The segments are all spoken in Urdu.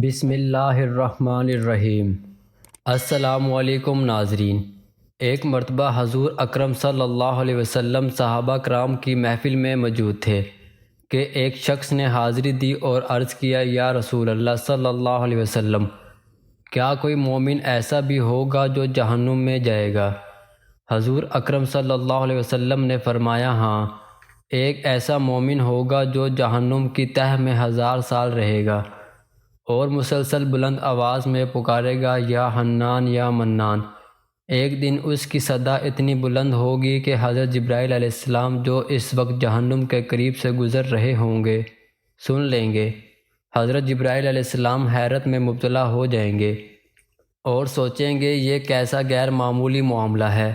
بسم اللہ الرحمن الرحیم۔ السلام علیکم ناظرین۔ ایک مرتبہ حضور اکرم صلی اللہ علیہ وسلم صحابہ کرام کی محفل میں موجود تھے کہ ایک شخص نے حاضری دی اور عرض کیا، یا رسول اللہ صلی اللہ علیہ وسلم، کیا کوئی مومن ایسا بھی ہوگا جو جہنم میں جائے گا؟ حضور اکرم صلی اللہ علیہ وسلم نے فرمایا، ہاں، ایک ایسا مومن ہوگا جو جہنم کی تہہ میں 1000 سال رہے گا اور مسلسل بلند آواز میں پکارے گا، یا حنان یا منان۔ ایک دن اس کی صدا اتنی بلند ہوگی کہ حضرت جبرائیل علیہ السلام جو اس وقت جہنم کے قریب سے گزر رہے ہوں گے سن لیں گے۔ حضرت جبرائیل علیہ السلام حیرت میں مبتلا ہو جائیں گے اور سوچیں گے، یہ کیسا غیر معمولی معاملہ ہے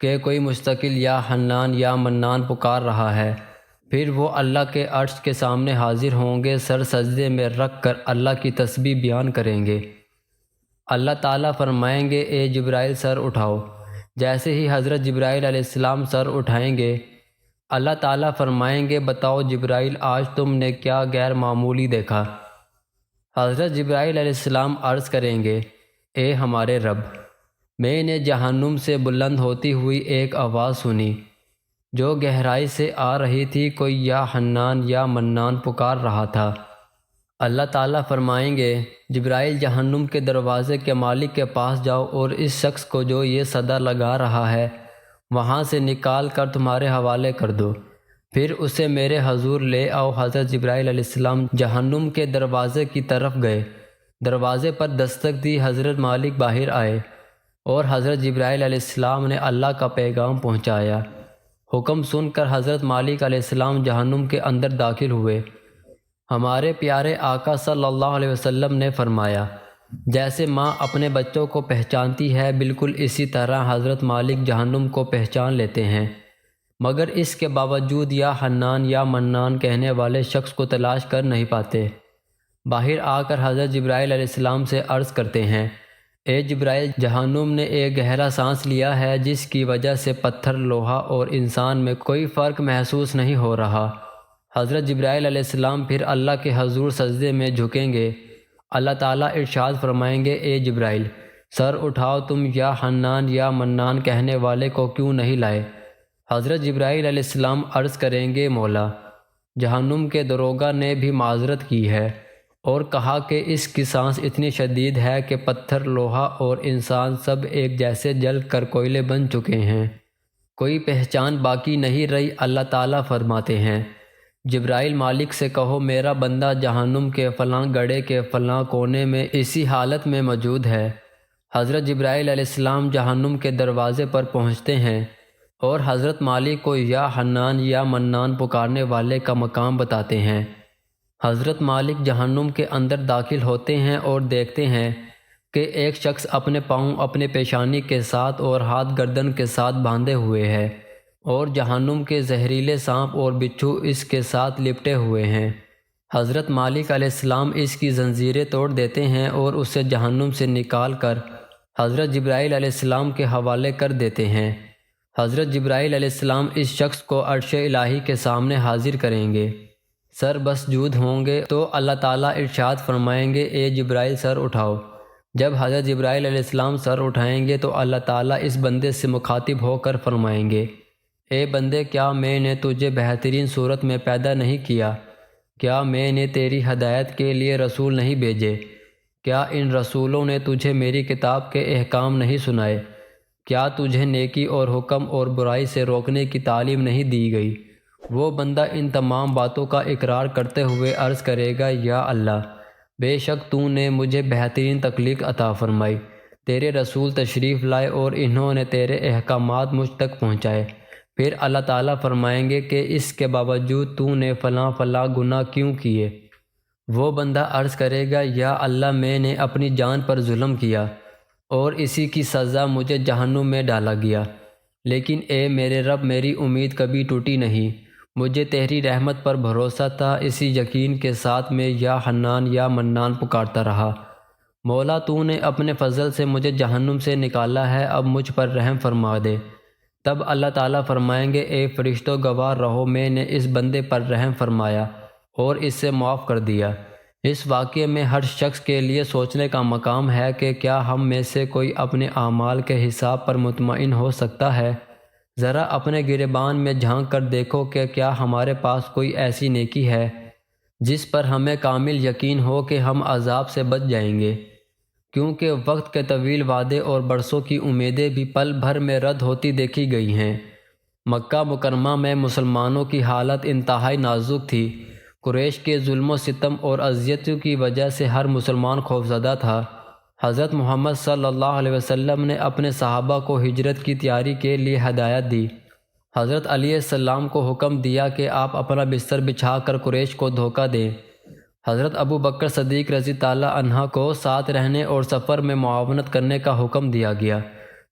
کہ کوئی مستقل یا حنان یا منان پکار رہا ہے۔ پھر وہ اللہ کے عرش کے سامنے حاضر ہوں گے، سر سجدے میں رکھ کر اللہ کی تسبیح بیان کریں گے۔ اللہ تعالیٰ فرمائیں گے، اے جبرائیل سر اٹھاؤ۔ جیسے ہی حضرت جبرائیل علیہ السلام سر اٹھائیں گے، اللہ تعالیٰ فرمائیں گے، بتاؤ جبرائیل، آج تم نے کیا غیر معمولی دیکھا؟ حضرت جبرائیل علیہ السلام عرض کریں گے، اے ہمارے رب، میں نے جہنم سے بلند ہوتی ہوئی ایک آواز سنی جو گہرائی سے آ رہی تھی، کوئی یا حنان یا منان پکار رہا تھا۔ اللہ تعالیٰ فرمائیں گے، جبرائیل، جہنم کے دروازے کے مالک کے پاس جاؤ اور اس شخص کو جو یہ صدا لگا رہا ہے وہاں سے نکال کر تمہارے حوالے کر دو۔ پھر اسے میرے حضور لے آؤ۔ حضرت جبرائیل علیہ السلام جہنم کے دروازے کی طرف گئے، دروازے پر دستک دی، حضرت مالک باہر آئے اور حضرت جبرائیل علیہ السلام نے اللہ کا پیغام پہنچایا۔ حکم سن کر حضرت مالک علیہ السلام جہنم کے اندر داخل ہوئے۔ ہمارے پیارے آقا صلی اللہ علیہ وسلم نے فرمایا، جیسے ماں اپنے بچوں کو پہچانتی ہے، بالکل اسی طرح حضرت مالک جہنم کو پہچان لیتے ہیں، مگر اس کے باوجود یا حنان یا منان کہنے والے شخص کو تلاش کر نہیں پاتے۔ باہر آ کر حضرت جبرائیل علیہ السلام سے عرض کرتے ہیں، اے جبرائیل، جہنم نے ایک گہرا سانس لیا ہے جس کی وجہ سے پتھر، لوہا اور انسان میں کوئی فرق محسوس نہیں ہو رہا۔ حضرت جبرائیل علیہ السلام پھر اللہ کے حضور سجدے میں جھکیں گے۔ اللہ تعالیٰ ارشاد فرمائیں گے، اے جبرائیل، سر اٹھاؤ، تم یا حنان یا منان کہنے والے کو کیوں نہیں لائے؟ حضرت جبرائیل علیہ السلام عرض کریں گے، مولا، جہنم کے دروغہ نے بھی معذرت کی ہے اور کہا کہ اس کی سانس اتنی شدید ہے کہ پتھر، لوہا اور انسان سب ایک جیسے جل کر کوئلے بن چکے ہیں، کوئی پہچان باقی نہیں رہی۔ اللہ تعالیٰ فرماتے ہیں، جبرائیل، مالک سے کہو، میرا بندہ جہنم کے فلاں گڑھے کے فلاں کونے میں اسی حالت میں موجود ہے۔ حضرت جبرائیل علیہ السلام جہنم کے دروازے پر پہنچتے ہیں اور حضرت مالک کو یا حنان یا منان پکارنے والے کا مقام بتاتے ہیں۔ حضرت مالک جہنم کے اندر داخل ہوتے ہیں اور دیکھتے ہیں کہ ایک شخص اپنے پاؤں اپنے پیشانی کے ساتھ اور ہاتھ گردن کے ساتھ باندھے ہوئے ہے اور جہنم کے زہریلے سانپ اور بچھو اس کے ساتھ لپٹے ہوئے ہیں۔ حضرت مالک علیہ السلام اس کی زنجیریں توڑ دیتے ہیں اور اسے جہنم سے نکال کر حضرت جبرائیل علیہ السلام کے حوالے کر دیتے ہیں۔ حضرت جبرائیل علیہ السلام اس شخص کو عرش الہی کے سامنے حاضر کریں گے، سر بسجود ہوں گے تو اللہ تعالیٰ ارشاد فرمائیں گے، اے جبرائیل، سر اٹھاؤ۔ جب حضرت جبرائیل علیہ السلام سر اٹھائیں گے تو اللہ تعالیٰ اس بندے سے مخاطب ہو کر فرمائیں گے، اے بندے، کیا میں نے تجھے بہترین صورت میں پیدا نہیں کیا؟ کیا میں نے تیری ہدایت کے لیے رسول نہیں بھیجے؟ کیا ان رسولوں نے تجھے میری کتاب کے احکام نہیں سنائے؟ کیا تجھے نیکی اور حکم اور برائی سے روکنے کی تعلیم نہیں دی گئی؟ وہ بندہ ان تمام باتوں کا اقرار کرتے ہوئے عرض کرے گا، یا اللہ، بے شک تو نے مجھے بہترین تخلیق عطا فرمائی، تیرے رسول تشریف لائے اور انہوں نے تیرے احکامات مجھ تک پہنچائے۔ پھر اللہ تعالیٰ فرمائیں گے کہ اس کے باوجود تو نے فلاں فلاں گناہ کیوں کیے؟ وہ بندہ عرض کرے گا، یا اللہ، میں نے اپنی جان پر ظلم کیا اور اسی کی سزا مجھے جہنم میں ڈالا گیا، لیکن اے میرے رب، میری امید کبھی ٹوٹی نہیں، مجھے تیری رحمت پر بھروسہ تھا، اسی یقین کے ساتھ میں یا حنان یا منان پکارتا رہا۔ مولا، تو نے اپنے فضل سے مجھے جہنم سے نکالا ہے، اب مجھ پر رحم فرما دے۔ تب اللہ تعالیٰ فرمائیں گے، اے فرشتوں، گواہ رہو، میں نے اس بندے پر رحم فرمایا اور اس سے معاف کر دیا۔ اس واقعے میں ہر شخص کے لیے سوچنے کا مقام ہے کہ کیا ہم میں سے کوئی اپنے اعمال کے حساب پر مطمئن ہو سکتا ہے؟ ذرا اپنے گریبان میں جھانک کر دیکھو کہ کیا ہمارے پاس کوئی ایسی نیکی ہے جس پر ہمیں کامل یقین ہو کہ ہم عذاب سے بچ جائیں گے، کیونکہ وقت کے طویل وعدے اور برسوں کی امیدیں بھی پل بھر میں رد ہوتی دیکھی گئی ہیں۔ مکہ مکرمہ میں مسلمانوں کی حالت انتہائی نازک تھی۔ قریش کے ظلم و ستم اور اذیتوں کی وجہ سے ہر مسلمان خوفزدہ تھا۔ حضرت محمد صلی اللہ علیہ وسلم نے اپنے صحابہ کو ہجرت کی تیاری کے لیے ہدایت دی۔ حضرت علیہ السلام کو حکم دیا کہ آپ اپنا بستر بچھا کر قریش کو دھوکہ دیں۔ حضرت ابو بکر صدیق رضی اللہ عنہ کو ساتھ رہنے اور سفر میں معاونت کرنے کا حکم دیا گیا۔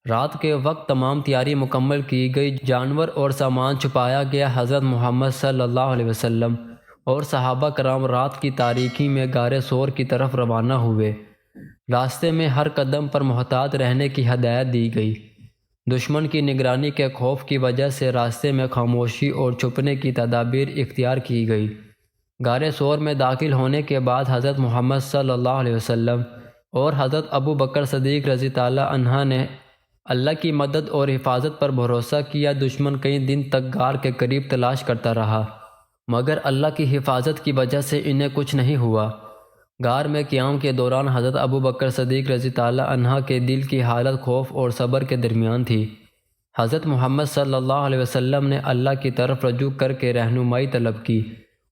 رات کے وقت تمام تیاری مکمل کی گئی، جانور اور سامان چھپایا گیا۔ حضرت محمد صلی اللہ علیہ وسلم اور صحابہ کرام رات کی تاریکی میں غار ثور کی طرف روانہ ہوئے۔ راستے میں ہر قدم پر محتاط رہنے کی ہدایت دی گئی۔ دشمن کی نگرانی کے خوف کی وجہ سے راستے میں خاموشی اور چھپنے کی تدابیر اختیار کی گئی۔ غار ثور میں داخل ہونے کے بعد حضرت محمد صلی اللہ علیہ وسلم اور حضرت ابو بکر صدیق رضی اللہ عنہ نے اللہ کی مدد اور حفاظت پر بھروسہ کیا۔ دشمن کئی دن تک غار کے قریب تلاش کرتا رہا، مگر اللہ کی حفاظت کی وجہ سے انہیں کچھ نہیں ہوا۔ غار میں قیام کے دوران حضرت ابو بکر صدیق رضی اللہ عنہ کے دل کی حالت خوف اور صبر کے درمیان تھی۔ حضرت محمد صلی اللہ علیہ وسلم نے اللہ کی طرف رجوع کر کے رہنمائی طلب کی۔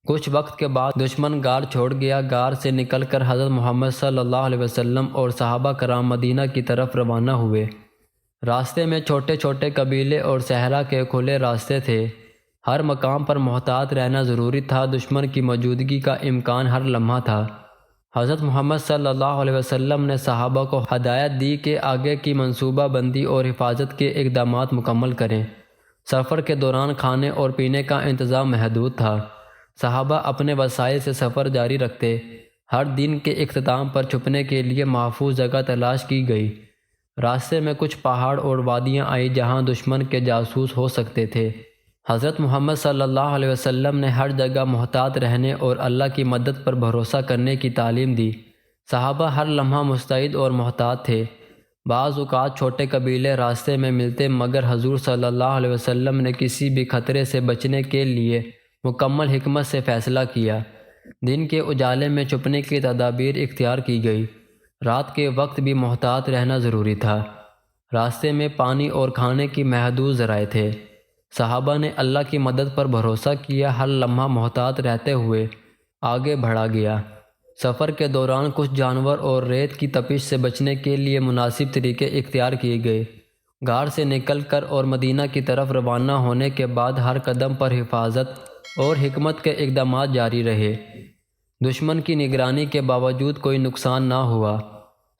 کچھ وقت کے بعد دشمن غار چھوڑ گیا۔ غار سے نکل کر حضرت محمد صلی اللہ علیہ وسلم اور صحابہ کرام مدینہ کی طرف روانہ ہوئے۔ راستے میں چھوٹے چھوٹے قبیلے اور صحرا کے کھلے راستے تھے۔ ہر مقام پر محتاط رہنا ضروری تھا۔ دشمن کی موجودگی کا امکان ہر لمحہ تھا۔ حضرت محمد صلی اللہ علیہ وسلم نے صحابہ کو ہدایت دی کہ آگے کی منصوبہ بندی اور حفاظت کے اقدامات مکمل کریں۔ سفر کے دوران کھانے اور پینے کا انتظام محدود تھا۔ صحابہ اپنے وسائل سے سفر جاری رکھتے۔ ہر دن کے اختتام پر چھپنے کے لیے محفوظ جگہ تلاش کی گئی۔ راستے میں کچھ پہاڑ اور وادیاں آئیں جہاں دشمن کے جاسوس ہو سکتے تھے۔ حضرت محمد صلی اللہ علیہ وسلم نے ہر جگہ محتاط رہنے اور اللہ کی مدد پر بھروسہ کرنے کی تعلیم دی۔ صحابہ ہر لمحہ مستعد اور محتاط تھے۔ بعض اوقات چھوٹے قبیلے راستے میں ملتے، مگر حضور صلی اللہ علیہ وسلم نے کسی بھی خطرے سے بچنے کے لیے مکمل حکمت سے فیصلہ کیا۔ دن کے اجالے میں چھپنے کی تدابیر اختیار کی گئی۔ رات کے وقت بھی محتاط رہنا ضروری تھا۔ راستے میں پانی اور کھانے کی محدود ذرائع تھے۔ صحابہ نے اللہ کی مدد پر بھروسہ کیا۔ ہر لمحہ محتاط رہتے ہوئے آگے بڑھا گیا۔ سفر کے دوران کچھ جانور اور ریت کی تپش سے بچنے کے لیے مناسب طریقے اختیار کیے گئے۔ غار سے نکل کر اور مدینہ کی طرف روانہ ہونے کے بعد ہر قدم پر حفاظت اور حکمت کے اقدامات جاری رہے۔ دشمن کی نگرانی کے باوجود کوئی نقصان نہ ہوا۔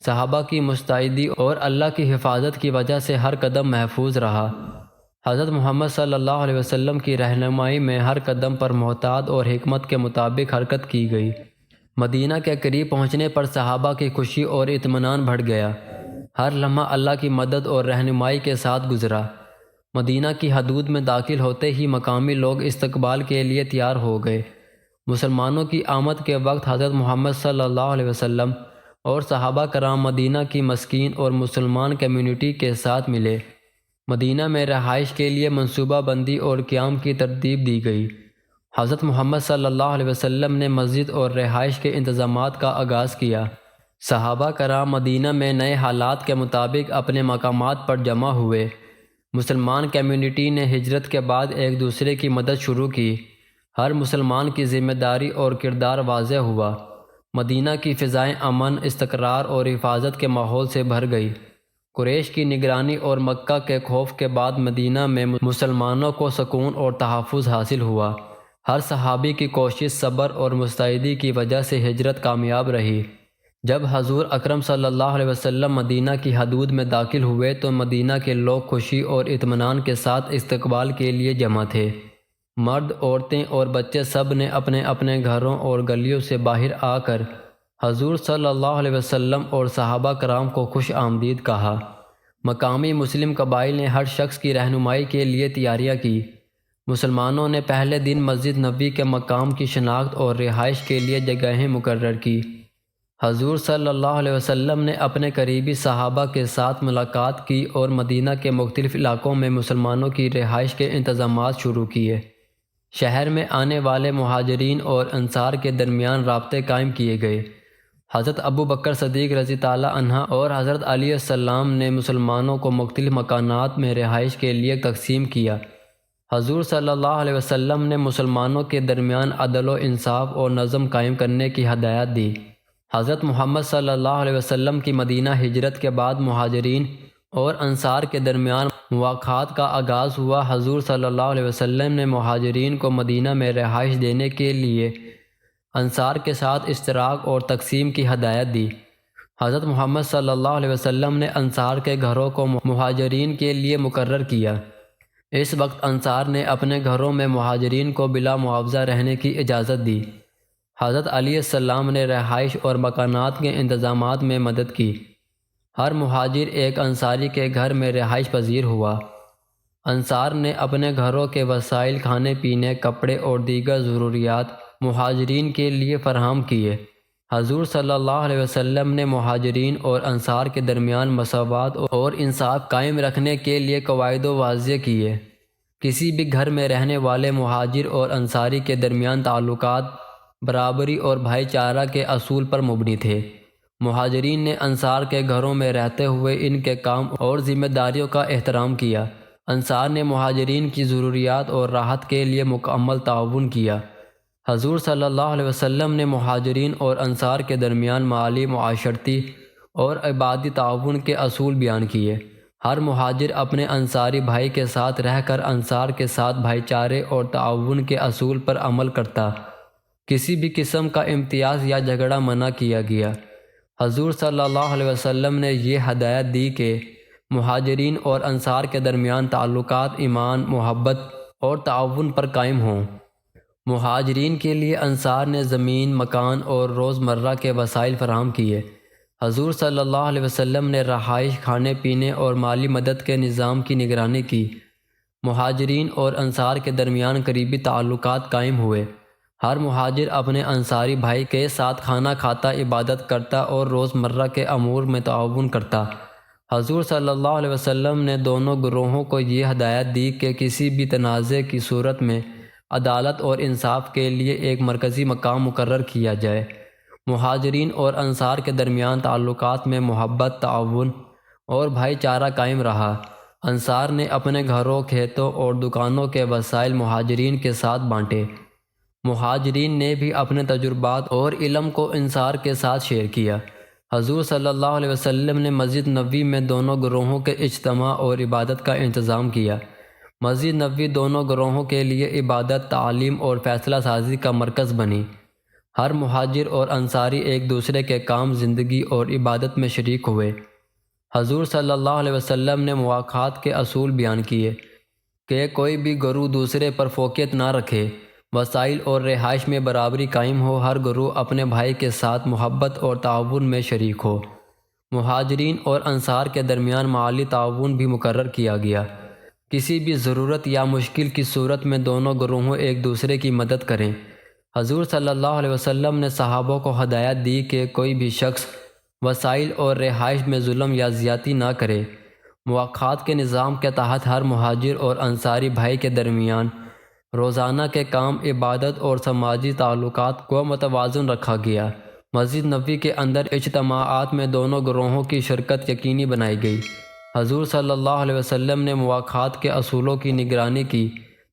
صحابہ کی مستعدی اور اللہ کی حفاظت کی وجہ سے ہر قدم محفوظ رہا۔ حضرت محمد صلی اللہ علیہ وسلم کی رہنمائی میں ہر قدم پر محتاط اور حکمت کے مطابق حرکت کی گئی۔ مدینہ کے قریب پہنچنے پر صحابہ کی خوشی اور اطمینان بڑھ گیا۔ ہر لمحہ اللہ کی مدد اور رہنمائی کے ساتھ گزرا۔ مدینہ کی حدود میں داخل ہوتے ہی مقامی لوگ استقبال کے لیے تیار ہو گئے۔ مسلمانوں کی آمد کے وقت حضرت محمد صلی اللہ علیہ وسلم اور صحابہ کرام مدینہ کی مسکین اور مسلمان کمیونٹی کے ساتھ ملے۔ مدینہ میں رہائش کے لیے منصوبہ بندی اور قیام کی ترتیب دی گئی۔ حضرت محمد صلی اللہ علیہ وسلم نے مسجد اور رہائش کے انتظامات کا آغاز کیا۔ صحابہ کرام مدینہ میں نئے حالات کے مطابق اپنے مقامات پر جمع ہوئے۔ مسلمان کمیونٹی نے ہجرت کے بعد ایک دوسرے کی مدد شروع کی۔ ہر مسلمان کی ذمہ داری اور کردار واضح ہوا۔ مدینہ کی فضائیں امن، استقرار اور حفاظت کے ماحول سے بھر گئی۔ قریش کی نگرانی اور مکہ کے خوف کے بعد مدینہ میں مسلمانوں کو سکون اور تحفظ حاصل ہوا۔ ہر صحابی کی کوشش، صبر اور مستعدی کی وجہ سے ہجرت کامیاب رہی۔ جب حضور اکرم صلی اللہ علیہ وسلم مدینہ کی حدود میں داخل ہوئے تو مدینہ کے لوگ خوشی اور اطمینان کے ساتھ استقبال کے لیے جمع تھے۔ مرد، عورتیں اور بچے سب نے اپنے اپنے گھروں اور گلیوں سے باہر آ کر حضور صلی اللہ علیہ وسلم اور صحابہ کرام کو خوش آمدید کہا۔ مقامی مسلم قبائل نے ہر شخص کی رہنمائی کے لیے تیاریاں کی۔ مسلمانوں نے پہلے دن مسجد نبوی کے مقام کی شناخت اور رہائش کے لیے جگہیں مقرر کی۔ حضور صلی اللہ علیہ وسلم نے اپنے قریبی صحابہ کے ساتھ ملاقات کی اور مدینہ کے مختلف علاقوں میں مسلمانوں کی رہائش کے انتظامات شروع کیے۔ شہر میں آنے والے مہاجرین اور انصار کے درمیان رابطے قائم کیے گئے۔ حضرت ابو بکر صدیق رضی اللہ عنہ اور حضرت علیہ السلام نے مسلمانوں کو مختلف مکانات میں رہائش کے لیے تقسیم کیا۔ حضور صلی اللہ علیہ وسلم نے مسلمانوں کے درمیان عدل و انصاف اور نظم قائم کرنے کی ہدایت دی۔ حضرت محمد صلی اللہ علیہ وسلم کی مدینہ ہجرت کے بعد مہاجرین اور انصار کے درمیان مواخات کا آغاز ہوا۔ حضور صلی اللہ علیہ وسلم نے مہاجرین کو مدینہ میں رہائش دینے کے لیے انصار کے ساتھ اشتراک اور تقسیم کی ہدایت دی۔ حضرت محمد صلی اللہ علیہ وسلم نے انصار کے گھروں کو مہاجرین کے لیے مقرر کیا۔ اس وقت انصار نے اپنے گھروں میں مہاجرین کو بلا معاوضہ رہنے کی اجازت دی۔ حضرت علیہ السلام نے رہائش اور مکانات کے انتظامات میں مدد کی۔ ہر مہاجر ایک انصاری کے گھر میں رہائش پذیر ہوا۔ انصار نے اپنے گھروں کے وسائل کھانے پینے، کپڑے اور دیگر ضروریات مہاجرین کے لیے فراہم کیے۔ حضور صلی اللہ علیہ وسلم نے مہاجرین اور انصار کے درمیان مساوات اور انصاف قائم رکھنے کے لیے قواعد واضح کیے۔ کسی بھی گھر میں رہنے والے مہاجر اور انصاری کے درمیان تعلقات برابری اور بھائی چارہ کے اصول پر مبنی تھے۔ مہاجرین نے انصار کے گھروں میں رہتے ہوئے ان کے کام اور ذمہ داریوں کا احترام کیا۔ انصار نے مہاجرین کی ضروریات اور راحت کے لیے مکمل تعاون کیا۔ حضور صلی اللہ علیہ وسلم نے مہاجرین اور انصار کے درمیان مالی، معاشرتی اور عبادی تعاون کے اصول بیان کیے۔ ہر مہاجر اپنے انصاری بھائی کے ساتھ رہ کر انصار کے ساتھ بھائی چارے اور تعاون کے اصول پر عمل کرتا۔ کسی بھی قسم کا امتیاز یا جھگڑا منع کیا گیا۔ حضور صلی اللہ علیہ وسلم نے یہ ہدایت دی کہ مہاجرین اور انصار کے درمیان تعلقات ایمان، محبت اور تعاون پر قائم ہوں۔ مہاجرین کے لیے انصار نے زمین، مکان اور روزمرہ کے وسائل فراہم کیے۔ حضور صلی اللہ علیہ وسلم نے رہائش، کھانے پینے اور مالی مدد کے نظام کی نگرانی کی۔ مہاجرین اور انصار کے درمیان قریبی تعلقات قائم ہوئے۔ ہر مہاجر اپنے انصاری بھائی کے ساتھ کھانا کھاتا، عبادت کرتا اور روزمرہ کے امور میں تعاون کرتا۔ حضور صلی اللہ علیہ وسلم نے دونوں گروہوں کو یہ ہدایت دی کہ کسی بھی تنازع کی صورت میں عدالت اور انصاف کے لیے ایک مرکزی مقام مقرر کیا جائے۔ مہاجرین اور انصار کے درمیان تعلقات میں محبت، تعاون اور بھائی چارہ قائم رہا۔ انصار نے اپنے گھروں، کھیتوں اور دکانوں کے وسائل مہاجرین کے ساتھ بانٹے۔ مہاجرین نے بھی اپنے تجربات اور علم کو انصار کے ساتھ شیئر کیا۔ حضور صلی اللہ علیہ وسلم نے مسجد نبوی میں دونوں گروہوں کے اجتماع اور عبادت کا انتظام کیا۔ مسجد نبوی دونوں گروہوں کے لیے عبادت، تعلیم اور فیصلہ سازی کا مرکز بنی۔ ہر مہاجر اور انصاری ایک دوسرے کے کام، زندگی اور عبادت میں شریک ہوئے۔ حضور صلی اللہ علیہ وسلم نے مواخات کے اصول بیان کیے کہ کوئی بھی گروہ دوسرے پر فوقیت نہ رکھے، وسائل اور رہائش میں برابری قائم ہو، ہر گروہ اپنے بھائی کے ساتھ محبت اور تعاون میں شریک ہو۔ مہاجرین اور انصار کے درمیان مالی تعاون بھی مقرر کیا گیا۔ کسی بھی ضرورت یا مشکل کی صورت میں دونوں گروہوں ایک دوسرے کی مدد کریں۔ حضور صلی اللہ علیہ وسلم نے صحابہ کو ہدایت دی کہ کوئی بھی شخص وسائل اور رہائش میں ظلم یا زیادتی نہ کرے۔ مواخات کے نظام کے تحت ہر مہاجر اور انصاری بھائی کے درمیان روزانہ کے کام، عبادت اور سماجی تعلقات کو متوازن رکھا گیا۔ مسجد نبوی کے اندر اجتماعات میں دونوں گروہوں کی شرکت یقینی بنائی گئی۔ حضور صلی اللہ علیہ وسلم نے مواخات کے اصولوں کی نگرانی کی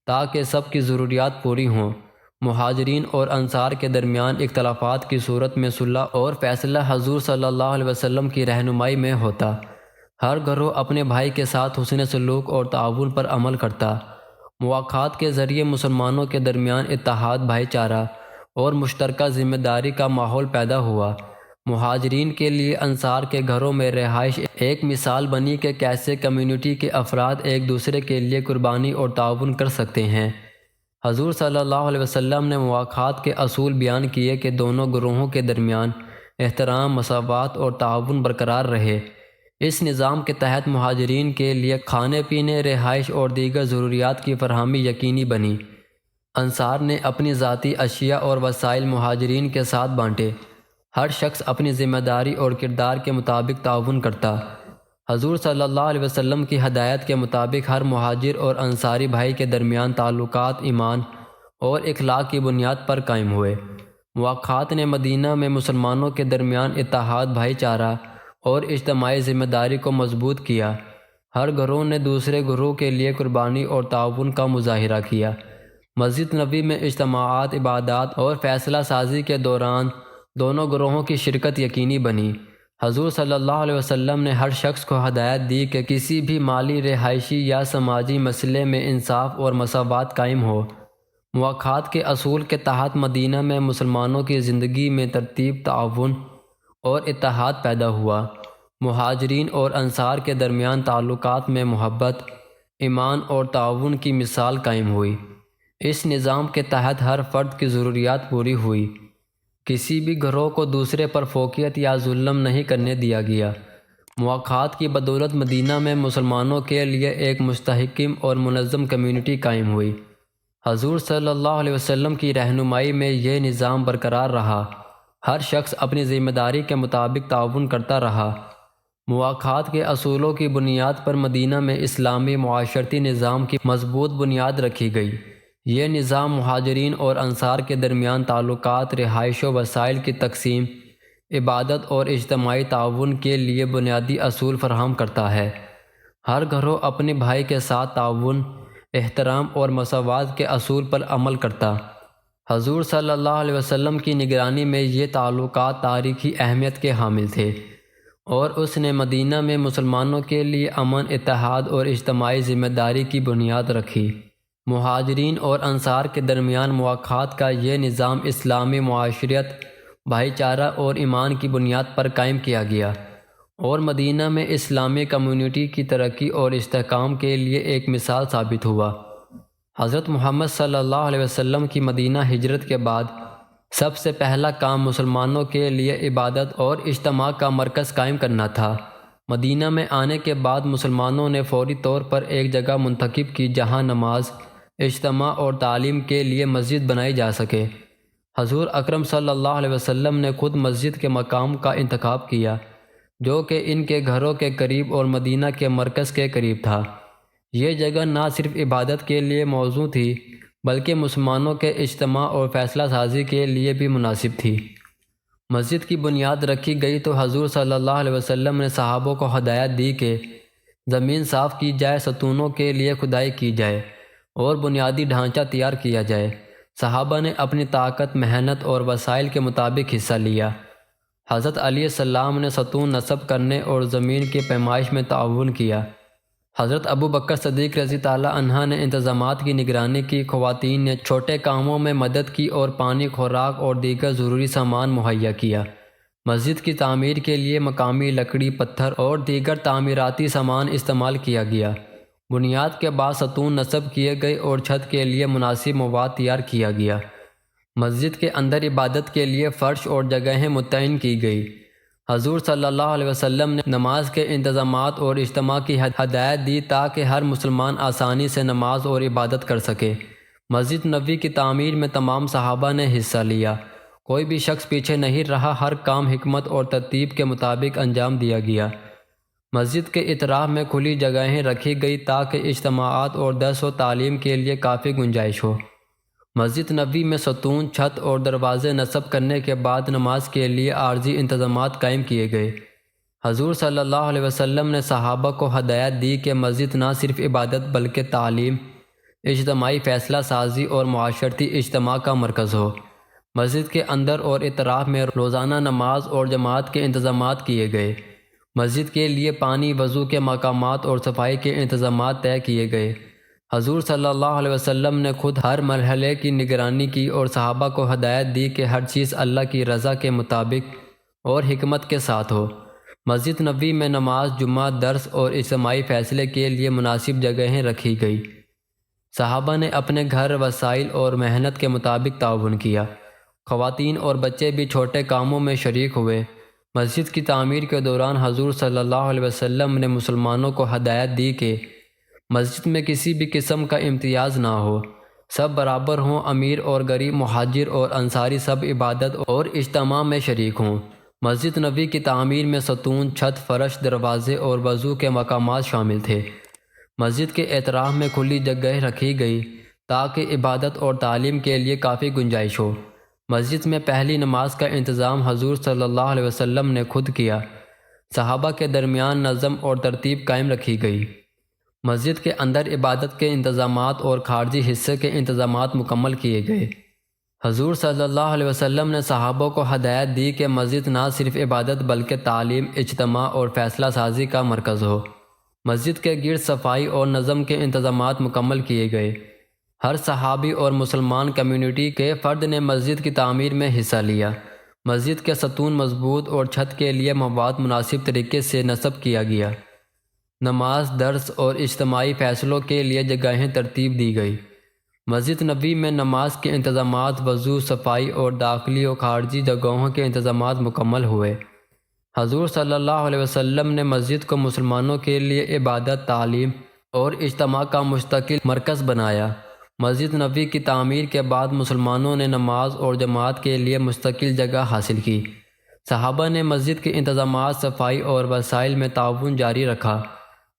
تاکہ سب کی ضروریات پوری ہوں۔ مہاجرین اور انصار کے درمیان اختلافات کی صورت میں صلح اور فیصلہ حضور صلی اللہ علیہ وسلم کی رہنمائی میں ہوتا۔ ہر گروہ اپنے بھائی کے ساتھ حسن سلوک اور تعاون پر عمل کرتا۔ مواخات کے ذریعے مسلمانوں کے درمیان اتحاد، بھائی چارہ اور مشترکہ ذمہ داری کا ماحول پیدا ہوا۔ مہاجرین کے لیے انصار کے گھروں میں رہائش ایک مثال بنی کہ کیسے کمیونٹی کے افراد ایک دوسرے کے لیے قربانی اور تعاون کر سکتے ہیں۔ حضور صلی اللہ علیہ وسلم نے مواخات کے اصول بیان کیے کہ دونوں گروہوں کے درمیان احترام، مساوات اور تعاون برقرار رہے۔ اس نظام کے تحت مہاجرین کے لیے کھانے پینے، رہائش اور دیگر ضروریات کی فراہمی یقینی بنی۔ انصار نے اپنی ذاتی اشیاء اور وسائل مہاجرین کے ساتھ بانٹے۔ ہر شخص اپنی ذمہ داری اور کردار کے مطابق تعاون کرتا۔ حضور صلی اللہ علیہ وسلم کی ہدایت کے مطابق ہر مہاجر اور انصاری بھائی کے درمیان تعلقات ایمان اور اخلاق کی بنیاد پر قائم ہوئے۔ مواخات نے مدینہ میں مسلمانوں کے درمیان اتحاد، بھائی چارہ اور اجتماعی ذمہ داری کو مضبوط کیا۔ ہر گروہ نے دوسرے گروہ کے لیے قربانی اور تعاون کا مظاہرہ کیا۔ مسجد نبوی میں اجتماعات، عبادات اور فیصلہ سازی کے دوران دونوں گروہوں کی شرکت یقینی بنی۔ حضور صلی اللہ علیہ وسلم نے ہر شخص کو ہدایت دی کہ کسی بھی مالی، رہائشی یا سماجی مسئلے میں انصاف اور مساوات قائم ہو۔ مواخات کے اصول کے تحت مدینہ میں مسلمانوں کی زندگی میں ترتیب، تعاون اور اتحاد پیدا ہوا۔ مہاجرین اور انصار کے درمیان تعلقات میں محبت، ایمان اور تعاون کی مثال قائم ہوئی۔ اس نظام کے تحت ہر فرد کی ضروریات پوری ہوئی۔ کسی بھی گروہ کو دوسرے پر فوقیت یا ظلم نہیں کرنے دیا گیا۔ مواخات کی بدولت مدینہ میں مسلمانوں کے لیے ایک مستحکم اور منظم کمیونٹی قائم ہوئی۔ حضور صلی اللہ علیہ وسلم کی رہنمائی میں یہ نظام برقرار رہا۔ ہر شخص اپنی ذمہ داری کے مطابق تعاون کرتا رہا۔ مواخات کے اصولوں کی بنیاد پر مدینہ میں اسلامی معاشرتی نظام کی مضبوط بنیاد رکھی گئی۔ یہ نظام مہاجرین اور انصار کے درمیان تعلقات، رہائش و وسائل کی تقسیم، عبادت اور اجتماعی تعاون کے لیے بنیادی اصول فراہم کرتا ہے۔ ہر گروہ اپنے بھائی کے ساتھ تعاون، احترام اور مساوات کے اصول پر عمل کرتا۔ حضور صلی اللہ علیہ وسلم کی نگرانی میں یہ تعلقات تاریخی اہمیت کے حامل تھے، اور اس نے مدینہ میں مسلمانوں کے لیے امن، اتحاد اور اجتماعی ذمہ داری کی بنیاد رکھی۔ مہاجرین اور انصار کے درمیان مواخات کا یہ نظام اسلامی معاشرت، بھائی چارہ اور ایمان کی بنیاد پر قائم کیا گیا، اور مدینہ میں اسلامی کمیونٹی کی ترقی اور استحکام کے لیے ایک مثال ثابت ہوا۔ حضرت محمد صلی اللہ علیہ وسلم کی مدینہ ہجرت کے بعد سب سے پہلا کام مسلمانوں کے لیے عبادت اور اجتماع کا مرکز قائم کرنا تھا۔ مدینہ میں آنے کے بعد مسلمانوں نے فوری طور پر ایک جگہ منتخب کی جہاں نماز، اجتماع اور تعلیم کے لیے مسجد بنائی جا سکے۔ حضور اکرم صلی اللہ علیہ وسلم نے خود مسجد کے مقام کا انتخاب کیا، جو کہ ان کے گھروں کے قریب اور مدینہ کے مرکز کے قریب تھا۔ یہ جگہ نہ صرف عبادت کے لیے موزوں تھی، بلکہ مسلمانوں کے اجتماع اور فیصلہ سازی کے لیے بھی مناسب تھی۔ مسجد کی بنیاد رکھی گئی تو حضور صلی اللہ علیہ وسلم نے صحابوں کو ہدایت دی کہ زمین صاف کی جائے، ستونوں کے لیے کھدائی کی جائے اور بنیادی ڈھانچہ تیار کیا جائے۔ صحابہ نے اپنی طاقت، محنت اور وسائل کے مطابق حصہ لیا۔ حضرت علیہ السلام نے ستون نصب کرنے اور زمین کی پیمائش میں تعاون کیا۔ حضرت ابو بکر صدیق رضی اللہ عنہ نے انتظامات کی نگرانی کی۔ خواتین نے چھوٹے کاموں میں مدد کی اور پانی، خوراک اور دیگر ضروری سامان مہیا کیا۔ مسجد کی تعمیر کے لیے مقامی لکڑی، پتھر اور دیگر تعمیراتی سامان استعمال کیا گیا۔ بنیاد کے بعد ستون نصب کیے گئے اور چھت کے لیے مناسب مواد تیار کیا گیا۔ مسجد کے اندر عبادت کے لیے فرش اور جگہیں متعین کی گئی۔ حضور صلی اللہ علیہ وسلم نے نماز کے انتظامات اور اجتماع کی ہدایت دی تاکہ ہر مسلمان آسانی سے نماز اور عبادت کر سکے۔ مسجد نبوی کی تعمیر میں تمام صحابہ نے حصہ لیا۔ کوئی بھی شخص پیچھے نہیں رہا، ہر کام حکمت اور ترتیب کے مطابق انجام دیا گیا۔ مسجد کے اطراف میں کھلی جگہیں رکھی گئی تاکہ اجتماعات اور درس و تعلیم کے لیے کافی گنجائش ہو۔ مسجد نبوی میں ستون، چھت اور دروازے نصب کرنے کے بعد نماز کے لیے عارضی انتظامات قائم کیے گئے۔ حضور صلی اللہ علیہ وسلم نے صحابہ کو ہدایت دی کہ مسجد نہ صرف عبادت بلکہ تعلیم، اجتماعی فیصلہ سازی اور معاشرتی اجتماع کا مرکز ہو۔ مسجد کے اندر اور اطراف میں روزانہ نماز اور جماعت کے انتظامات کیے گئے۔ مسجد کے لیے پانی، وضو کے مقامات اور صفائی کے انتظامات طے کیے گئے۔ حضور صلی اللہ علیہ وسلم نے خود ہر مرحلے کی نگرانی کی اور صحابہ کو ہدایت دی کہ ہر چیز اللہ کی رضا کے مطابق اور حکمت کے ساتھ ہو۔ مسجد نبوی میں نماز، جمعہ، درس اور اجتماعی فیصلے کے لیے مناسب جگہیں رکھی گئی۔ صحابہ نے اپنے گھر، وسائل اور محنت کے مطابق تعاون کیا۔ خواتین اور بچے بھی چھوٹے کاموں میں شریک ہوئے۔ مسجد کی تعمیر کے دوران حضور صلی اللہ علیہ وسلم نے مسلمانوں کو ہدایت دی کہ مسجد میں کسی بھی قسم کا امتیاز نہ ہو، سب برابر ہوں، امیر اور غریب، مہاجر اور انصاری سب عبادت اور اجتماع میں شریک ہوں۔ مسجد نبوی کی تعمیر میں ستون، چھت، فرش، دروازے اور وضو کے مقامات شامل تھے۔ مسجد کے اطراف میں کھلی جگہیں رکھی گئی تاکہ عبادت اور تعلیم کے لیے کافی گنجائش ہو۔ مسجد میں پہلی نماز کا انتظام حضور صلی اللہ علیہ وسلم نے خود کیا۔ صحابہ کے درمیان نظم اور ترتیب قائم رکھی گئی۔ مسجد کے اندر عبادت کے انتظامات اور خارجی حصے کے انتظامات مکمل کیے گئے۔ حضور صلی اللہ علیہ وسلم نے صحابہ کو ہدایت دی کہ مسجد نہ صرف عبادت بلکہ تعلیم، اجتماع اور فیصلہ سازی کا مرکز ہو۔ مسجد کے گرد صفائی اور نظم کے انتظامات مکمل کیے گئے۔ ہر صحابی اور مسلمان کمیونٹی کے فرد نے مسجد کی تعمیر میں حصہ لیا۔ مسجد کے ستون مضبوط اور چھت کے لیے مواد مناسب طریقے سے نصب کیا گیا۔ نماز، درس اور اجتماعی فیصلوں کے لیے جگہیں ترتیب دی گئی۔ مسجد نبوی میں نماز کے انتظامات، وضو، صفائی اور داخلی و خارجی جگہوں کے انتظامات مکمل ہوئے۔ حضور صلی اللہ علیہ وسلم نے مسجد کو مسلمانوں کے لیے عبادت، تعلیم اور اجتماع کا مستقل مرکز بنایا۔ مسجد نبوی کی تعمیر کے بعد مسلمانوں نے نماز اور جماعت کے لیے مستقل جگہ حاصل کی۔ صحابہ نے مسجد کے انتظامات، صفائی اور وسائل میں تعاون جاری رکھا۔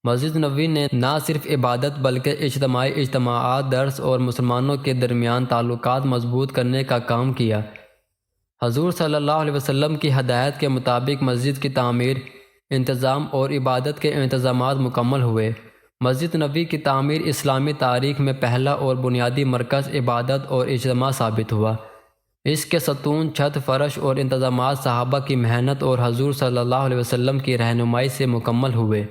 مسجد نبوی نے نہ صرف عبادت بلکہ اجتماعی اجتماعات، درس اور مسلمانوں کے درمیان تعلقات مضبوط کرنے کا کام کیا۔ حضور صلی اللہ علیہ وسلم کی ہدایت کے مطابق مسجد کی تعمیر، انتظام اور عبادت کے انتظامات مکمل ہوئے۔ مسجد نبوی کی تعمیر اسلامی تاریخ میں پہلا اور بنیادی مرکز عبادت اور اجتماع ثابت ہوا۔ اس کے ستون، چھت، فرش اور انتظامات صحابہ کی محنت اور حضور صلی اللہ علیہ وسلم کی رہنمائی سے مکمل ہوئے۔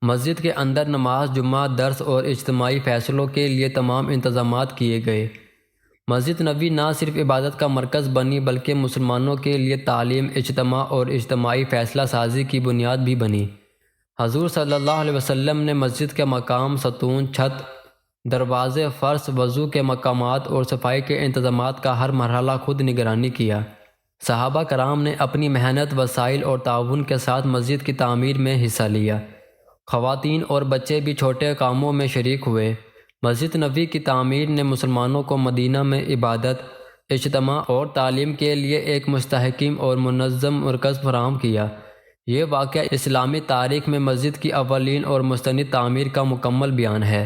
مسجد کے اندر نماز، جمعہ، درس اور اجتماعی فیصلوں کے لیے تمام انتظامات کیے گئے۔ مسجد نبوی نہ صرف عبادت کا مرکز بنی بلکہ مسلمانوں کے لیے تعلیم، اجتماع اور اجتماعی فیصلہ سازی کی بنیاد بھی بنی۔ حضور صلی اللہ علیہ وسلم نے مسجد کے مقام، ستون، چھت، دروازے، فرش، وضو کے مقامات اور صفائی کے انتظامات کا ہر مرحلہ خود نگرانی کیا۔ صحابہ کرام نے اپنی محنت، وسائل اور تعاون کے ساتھ مسجد کی تعمیر میں حصہ لیا۔ خواتین اور بچے بھی چھوٹے کاموں میں شریک ہوئے۔ مسجد نبوی کی تعمیر نے مسلمانوں کو مدینہ میں عبادت، اجتماع اور تعلیم کے لیے ایک مستحکم اور منظم مرکز فراہم کیا۔ یہ واقعہ اسلامی تاریخ میں مسجد کی اولین اور مستند تعمیر کا مکمل بیان ہے۔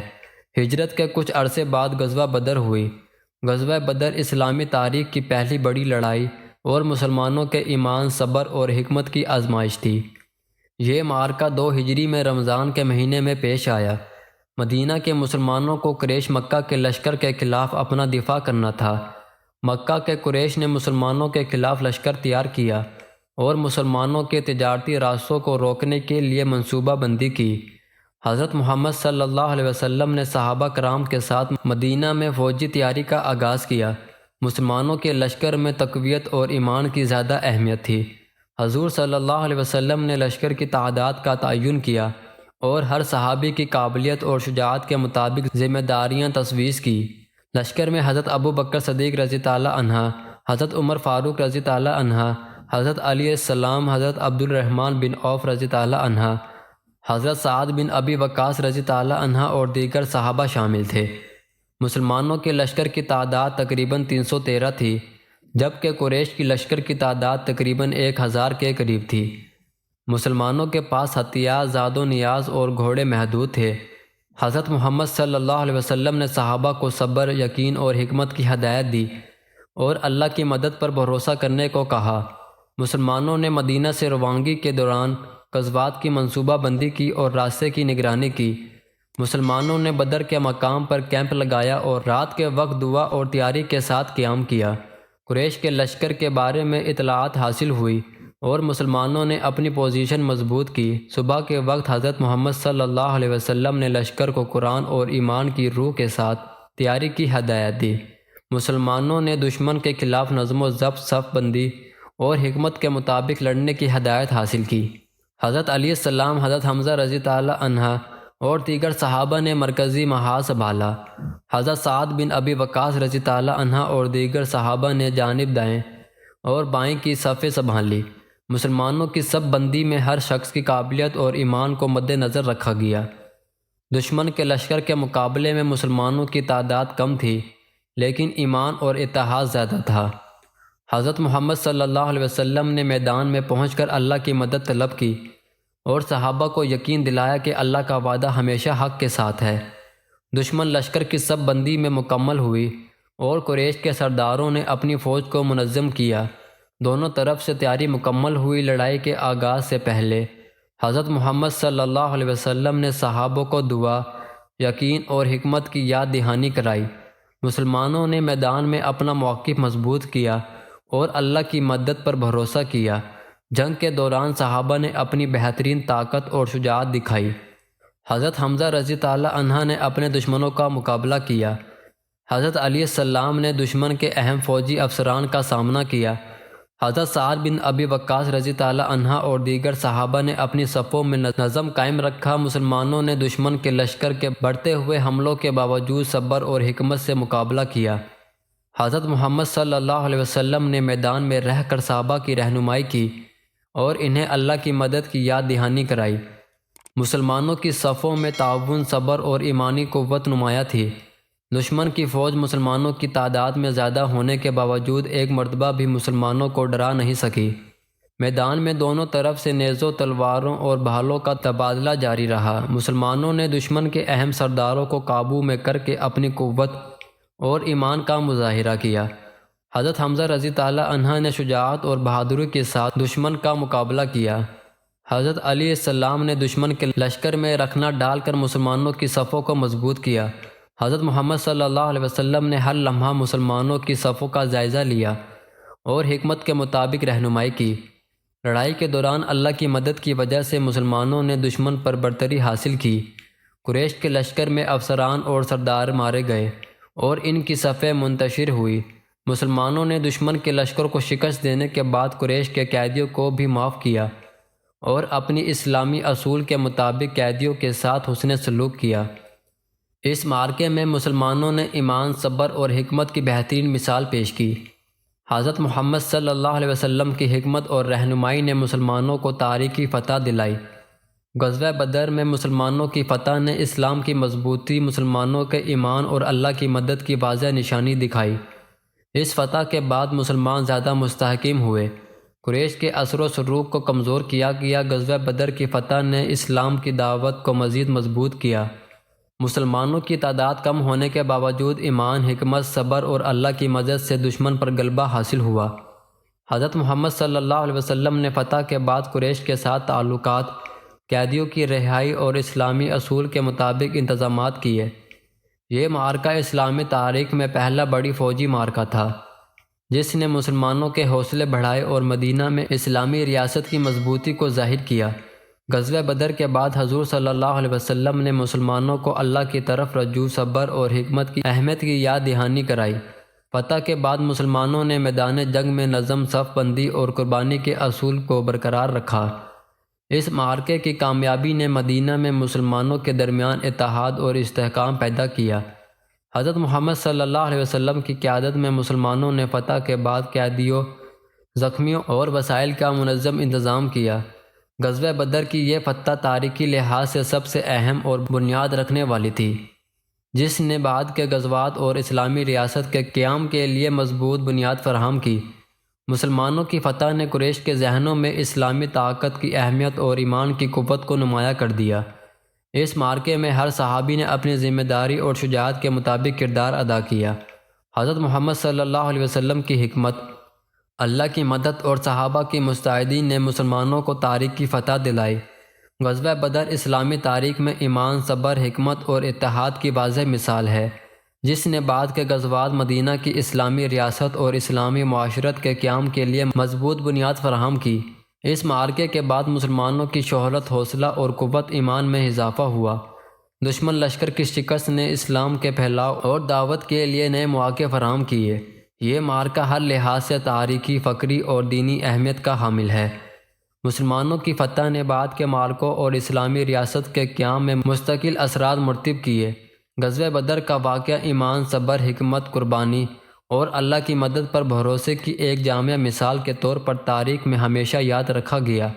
ہجرت کے کچھ عرصے بعد غزوہ بدر ہوئی۔ غزوہ بدر اسلامی تاریخ کی پہلی بڑی لڑائی اور مسلمانوں کے ایمان، صبر اور حکمت کی آزمائش تھی۔ یہ معرکہ 2 ہجری میں رمضان کے مہینے میں پیش آیا۔ مدینہ کے مسلمانوں کو قریش مکہ کے لشکر کے خلاف اپنا دفاع کرنا تھا۔ مکہ کے قریش نے مسلمانوں کے خلاف لشکر تیار کیا اور مسلمانوں کے تجارتی راستوں کو روکنے کے لیے منصوبہ بندی کی۔ حضرت محمد صلی اللہ علیہ وسلم نے صحابہ کرام کے ساتھ مدینہ میں فوجی تیاری کا آغاز کیا۔ مسلمانوں کے لشکر میں تقویت اور ایمان کی زیادہ اہمیت تھی۔ حضور صلی اللہ علیہ وسلم نے لشکر کی تعداد کا تعین کیا اور ہر صحابی کی قابلیت اور شجاعت کے مطابق ذمہ داریاں تجویز کی۔ لشکر میں حضرت ابو بکر صدیق رضی تعالی عنہ، حضرت عمر فاروق رضی تعالی عنہ، حضرت علی علیہ السلام، حضرت عبد الرحمن بن عوف رضی تعالی عنہ، حضرت سعد بن ابی وقاص رضی تعالی عنہ اور دیگر صحابہ شامل تھے۔ مسلمانوں کے لشکر کی تعداد تقریباً 313 تھی، جبکہ قریش کی لشکر کی تعداد تقریباً 1000 کے قریب تھی۔ مسلمانوں کے پاس ہتھیار، زاد و نیاز اور گھوڑے محدود تھے۔ حضرت محمد صلی اللہ علیہ وسلم نے صحابہ کو صبر، یقین اور حکمت کی ہدایت دی اور اللہ کی مدد پر بھروسہ کرنے کو کہا۔ مسلمانوں نے مدینہ سے روانگی کے دوران غزوات کی منصوبہ بندی کی اور راستے کی نگرانی کی۔ مسلمانوں نے بدر کے مقام پر کیمپ لگایا اور رات کے وقت دعا اور تیاری کے ساتھ قیام کیا۔ قریش کے لشکر کے بارے میں اطلاعات حاصل ہوئی اور مسلمانوں نے اپنی پوزیشن مضبوط کی۔ صبح کے وقت حضرت محمد صلی اللہ علیہ وسلم نے لشکر کو قرآن اور ایمان کی روح کے ساتھ تیاری کی ہدایت دی۔ مسلمانوں نے دشمن کے خلاف نظم و ضبط، صف بندی اور حکمت کے مطابق لڑنے کی ہدایت حاصل کی۔ حضرت علیہ السلام، حضرت حمزہ رضی تعالی عنہ اور دیگر صحابہ نے مرکزی محاذ سنبھالا۔ حضرت سعد بن ابی وقاص رضی تعالی عنہ اور دیگر صحابہ نے جانب دائیں اور بائیں کی صفیں سنبھالی۔ مسلمانوں کی سب بندی میں ہر شخص کی قابلیت اور ایمان کو مد نظر رکھا گیا۔ دشمن کے لشکر کے مقابلے میں مسلمانوں کی تعداد کم تھی، لیکن ایمان اور اتحاد زیادہ تھا۔ حضرت محمد صلی اللہ علیہ وسلم نے میدان میں پہنچ کر اللہ کی مدد طلب کی اور صحابہ کو یقین دلایا کہ اللہ کا وعدہ ہمیشہ حق کے ساتھ ہے۔ دشمن لشکر کی سب بندی میں مکمل ہوئی اور قریش کے سرداروں نے اپنی فوج کو منظم کیا۔ دونوں طرف سے تیاری مکمل ہوئی۔ لڑائی کے آغاز سے پہلے حضرت محمد صلی اللہ علیہ وسلم نے صحابوں کو دعا، یقین اور حکمت کی یاد دہانی کرائی۔ مسلمانوں نے میدان میں اپنا موقف مضبوط کیا اور اللہ کی مدد پر بھروسہ کیا۔ جنگ کے دوران صحابہ نے اپنی بہترین طاقت اور شجاعت دکھائی۔ حضرت حمزہ رضی اللہ عنہ نے اپنے دشمنوں کا مقابلہ کیا۔ حضرت علی السلام نے دشمن کے اہم فوجی افسران کا سامنا کیا۔ حضرت سعد بن ابی وقاص رضی اللہ عنہ اور دیگر صحابہ نے اپنی صفوں میں نظم قائم رکھا۔ مسلمانوں نے دشمن کے لشکر کے بڑھتے ہوئے حملوں کے باوجود صبر اور حکمت سے مقابلہ کیا۔ حضرت محمد صلی اللہ علیہ وسلم نے میدان میں رہ کر صحابہ کی رہنمائی کی اور انہیں اللہ کی مدد کی یاد دہانی کرائی۔ مسلمانوں کی صفوں میں تعاون، صبر اور ایمانی قوت نمایاں تھی۔ دشمن کی فوج مسلمانوں کی تعداد میں زیادہ ہونے کے باوجود ایک مرتبہ بھی مسلمانوں کو ڈرا نہیں سکی۔ میدان میں دونوں طرف سے نیزوں، تلواروں اور بھالوں کا تبادلہ جاری رہا۔ مسلمانوں نے دشمن کے اہم سرداروں کو قابو میں کر کے اپنی قوت اور ایمان کا مظاہرہ کیا۔ حضرت حمزہ رضی اللہ عنہ نے شجاعت اور بہادری کے ساتھ دشمن کا مقابلہ کیا۔ حضرت علی السلام نے دشمن کے لشکر میں رخنہ ڈال کر مسلمانوں کی صفوں کو مضبوط کیا۔ حضرت محمد صلی اللہ علیہ وسلم نے ہر لمحہ مسلمانوں کی صفوں کا جائزہ لیا اور حکمت کے مطابق رہنمائی کی۔ لڑائی کے دوران اللہ کی مدد کی وجہ سے مسلمانوں نے دشمن پر برتری حاصل کی۔ قریش کے لشکر میں افسران اور سردار مارے گئے اور ان کی صفیں منتشر ہوئی۔ مسلمانوں نے دشمن کے لشکر کو شکست دینے کے بعد قریش کے قیدیوں کو بھی معاف کیا اور اپنی اسلامی اصول کے مطابق قیدیوں کے ساتھ حسن سلوک کیا۔ اس معرکے میں مسلمانوں نے ایمان، صبر اور حکمت کی بہترین مثال پیش کی۔ حضرت محمد صلی اللہ علیہ وسلم کی حکمت اور رہنمائی نے مسلمانوں کو تاریخی فتح دلائی۔ غزوہ بدر میں مسلمانوں کی فتح نے اسلام کی مضبوطی، مسلمانوں کے ایمان اور اللہ کی مدد کی واضح نشانی دکھائی۔ اس فتح کے بعد مسلمان زیادہ مستحکم ہوئے۔ قریش کے اثر و رسوخ کو کمزور کیا گیا۔ غزوہ بدر کی فتح نے اسلام کی دعوت کو مزید مضبوط کیا۔ مسلمانوں کی تعداد کم ہونے کے باوجود ایمان، حکمت، صبر اور اللہ کی مدد سے دشمن پر غلبہ حاصل ہوا۔ حضرت محمد صلی اللہ علیہ وسلم نے فتح کے بعد قریش کے ساتھ تعلقات، قیدیوں کی رہائی اور اسلامی اصول کے مطابق انتظامات کیے۔ یہ معرکہ اسلامی تاریخ میں پہلا بڑی فوجی معرکہ تھا جس نے مسلمانوں کے حوصلے بڑھائے اور مدینہ میں اسلامی ریاست کی مضبوطی کو ظاہر کیا۔ غزوہ بدر کے بعد حضور صلی اللہ علیہ وسلم نے مسلمانوں کو اللہ کی طرف رجوع، صبر اور حکمت کی اہمیت کی یاد دہانی کرائی۔ فتح کے بعد مسلمانوں نے میدان جنگ میں نظم، صف بندی اور قربانی کے اصول کو برقرار رکھا۔ اس معرکے کی کامیابی نے مدینہ میں مسلمانوں کے درمیان اتحاد اور استحکام پیدا کیا۔ حضرت محمد صلی اللہ علیہ وسلم کی قیادت میں مسلمانوں نے فتح کے بعد قیدیوں، زخمیوں اور وسائل کا منظم انتظام کیا۔ غزوہ بدر کی یہ فتح تاریخی لحاظ سے سب سے اہم اور بنیاد رکھنے والی تھی، جس نے بعد کے غزوات اور اسلامی ریاست کے قیام کے لیے مضبوط بنیاد فراہم کی۔ مسلمانوں کی فتح نے قریش کے ذہنوں میں اسلامی طاقت کی اہمیت اور ایمان کی قوت کو نمایاں کر دیا۔ اس معرکے میں ہر صحابی نے اپنی ذمہ داری اور شجاعت کے مطابق کردار ادا کیا۔ حضرت محمد صلی اللہ علیہ وسلم کی حکمت، اللہ کی مدد اور صحابہ کی مستعدی نے مسلمانوں کو تاریخی فتح دلائی۔ غزوہ بدر اسلامی تاریخ میں ایمان، صبر، حکمت اور اتحاد کی واضح مثال ہے، جس نے بعد کے غزوات مدینہ کی اسلامی ریاست اور اسلامی معاشرت کے قیام کے لیے مضبوط بنیاد فراہم کی۔ اس معرکے کے بعد مسلمانوں کی شہرت، حوصلہ اور قوت ایمان میں اضافہ ہوا۔ دشمن لشکر کی شکست نے اسلام کے پھیلاؤ اور دعوت کے لیے نئے مواقع فراہم کیے۔ یہ معرکہ ہر لحاظ سے تاریخی، فکری اور دینی اہمیت کا حامل ہے۔ مسلمانوں کی فتح نے بعد کے معرکوں اور اسلامی ریاست کے قیام میں مستقل اثرات مرتب کیے۔ غزوہ بدر کا واقعہ ایمان، صبر، حکمت، قربانی اور اللہ کی مدد پر بھروسے کی ایک جامع مثال کے طور پر تاریخ میں ہمیشہ یاد رکھا گیا۔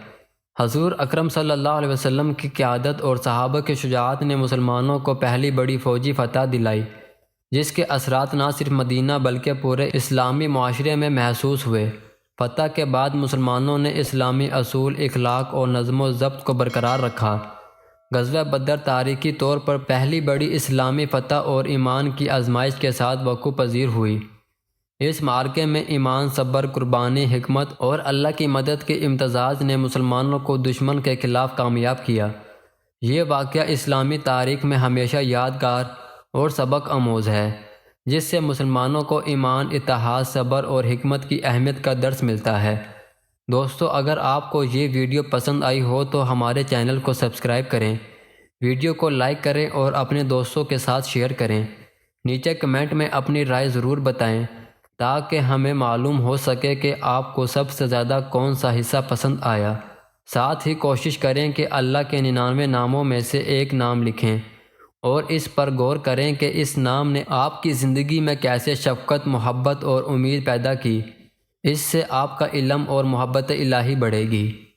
حضور اکرم صلی اللہ علیہ وسلم کی قیادت اور صحابہ کی شجاعت نے مسلمانوں کو پہلی بڑی فوجی فتح دلائی، جس کے اثرات نہ صرف مدینہ بلکہ پورے اسلامی معاشرے میں محسوس ہوئے۔ فتح کے بعد مسلمانوں نے اسلامی اصول، اخلاق اور نظم و ضبط کو برقرار رکھا۔ غزوہ بدر تاریخی طور پر پہلی بڑی اسلامی فتح اور ایمان کی آزمائش کے ساتھ وقوع پذیر ہوئی۔ اس معرکے میں ایمان، صبر، قربانی، حکمت اور اللہ کی مدد کے امتزاج نے مسلمانوں کو دشمن کے خلاف کامیاب کیا۔ یہ واقعہ اسلامی تاریخ میں ہمیشہ یادگار اور سبق آموز ہے، جس سے مسلمانوں کو ایمان، اتحاد، صبر اور حکمت کی اہمیت کا درس ملتا ہے۔ دوستو، اگر آپ کو یہ ویڈیو پسند آئی ہو تو ہمارے چینل کو سبسکرائب کریں، ویڈیو کو لائک کریں اور اپنے دوستوں کے ساتھ شیئر کریں۔ نیچے کمنٹ میں اپنی رائے ضرور بتائیں تاکہ ہمیں معلوم ہو سکے کہ آپ کو سب سے زیادہ کون سا حصہ پسند آیا۔ ساتھ ہی کوشش کریں کہ اللہ کے 99 ناموں میں سے ایک نام لکھیں اور اس پر غور کریں کہ اس نام نے آپ کی زندگی میں کیسے شفقت، محبت اور امید پیدا کی۔ اس سے آپ کا علم اور محبت الہی بڑھے گی۔